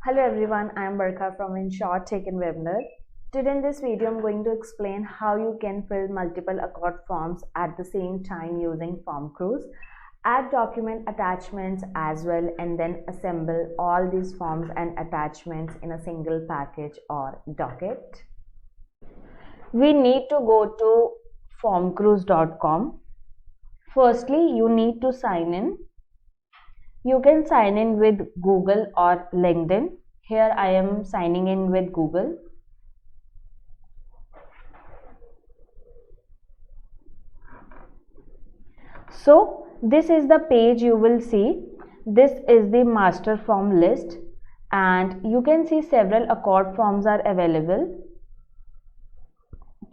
Hello everyone, I am Barkha from insurtech and Webner. Today in this video, I'm going to explain how you can fill multiple ACORD forms at the same time using form crews, add document attachments as well, and then assemble all these forms and attachments in a single package or docket. We need to go to formcrews.com. Firstly, you need to sign in. You can sign in with Google or LinkedIn. Here I am signing in with Google. So this is the page you will see. This is the master form list and you can see several ACORD forms are available.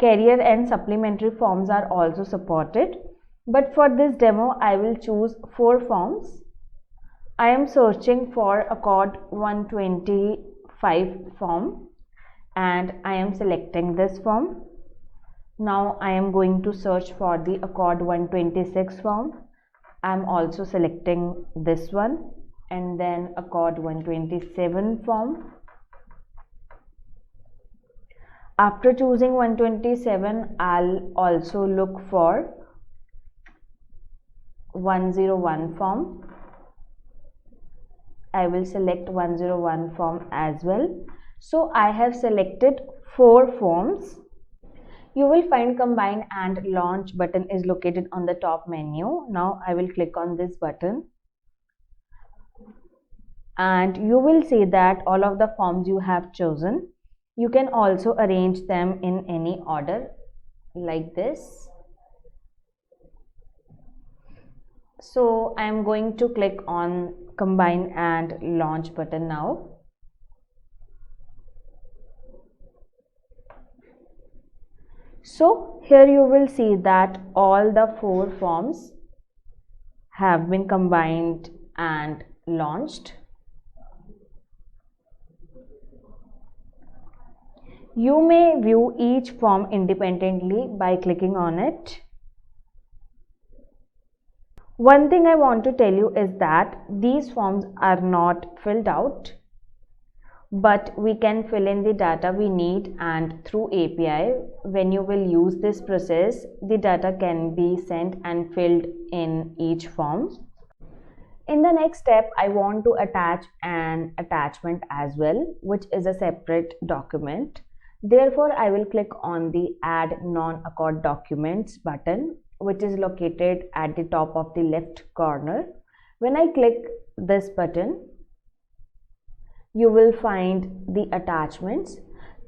Career and supplementary forms are also supported. But for this demo, I will choose 4 forms. I am searching for ACORD 125 form and I am selecting this form. Now I am going to search for the ACORD 126 form. I am also selecting this one and then ACORD 127 form. After choosing 127, I'll also look for 101 form. I will select 101 form as well. So I have selected 4 forms. You will find combine and launch button is located on the top menu. Now I will click on this button and you will see that all of the forms you have chosen. You can also arrange them in any order like this. So I am going to click on combine and launch button now. So here you will see that all the 4 forms have been combined and launched. You may view each form independently by clicking on it. One thing I want to tell you is that these forms are not filled out, but we can fill in the data we need, and through API, when you will use this process, the data can be sent and filled in each form. In the next step, I want to attach an attachment as well, which is a separate document. Therefore, I will click on the Add Non-ACORD Documents button, which is located at the top of the left corner. When I click this button, you will find the attachments.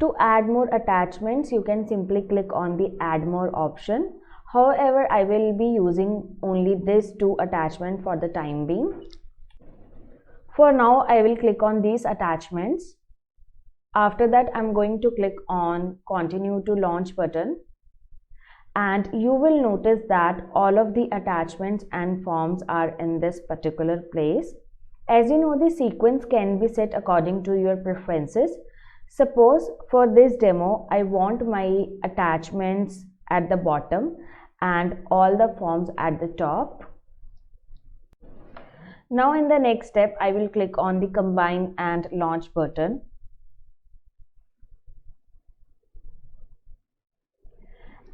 To add more attachments, you can simply click on the Add More option. However, I will be using only these 2 attachments for the time being. For now, I will click on these attachments. After that, I'm going to click on Continue to Launch button. And you will notice that all of the attachments and forms are in this particular place. As you know, the sequence can be set according to your preferences. Suppose for this demo, I want my attachments at the bottom and all the forms at the top. Now in the next step, I will click on the Combine and Launch button.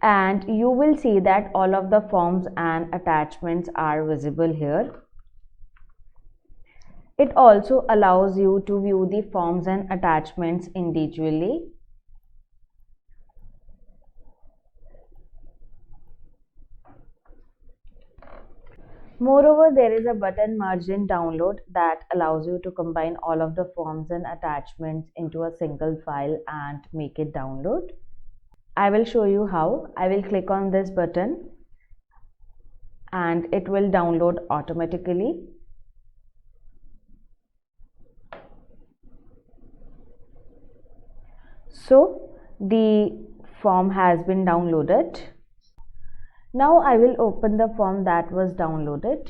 And you will see that all of the forms and attachments are visible here. It also allows you to view the forms and attachments individually. Moreover, there is a button Margin Download that allows you to combine all of the forms and attachments into a single file and make it download. I will show you how. I will click on this button and it will download automatically. So the form has been downloaded. Now I will open the form that was downloaded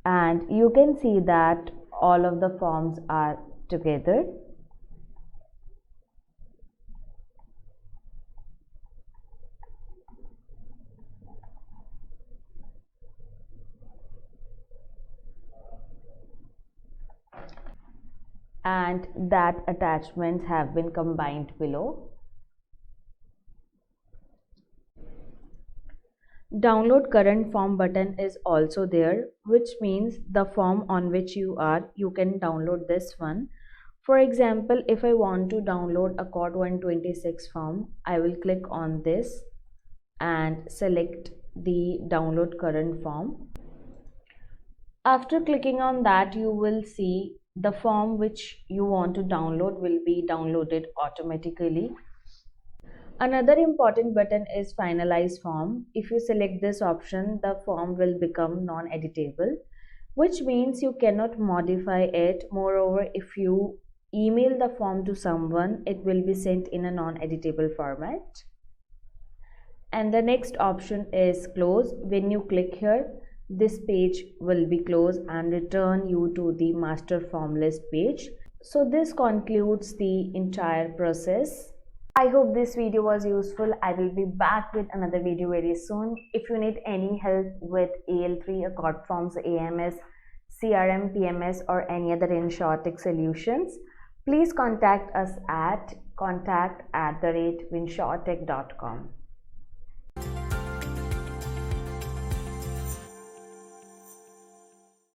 and you can see that all of the forms are together. and that attachments have been combined below. Download current form button is also there, which means the form on which you can download this one. For example, if I want to download ACORD 126 form, I will click on this and select the download current form. After clicking on that, you will see the form which you want to download will be downloaded automatically. Another important button is finalize form. If you select this option, the form will become non-editable, which means you cannot modify it. Moreover, if you email the form to someone, it will be sent in a non-editable format. And the next option is close. When you click here, this page will be closed and return you to the master form list page. So this concludes the entire process. I hope this video was useful. I will be back with another video very soon. If you need any help with AL3, ACORD forms, AMS, CRM, PMS or any other insurtech solutions, please contact us at contact@winsurtech.com.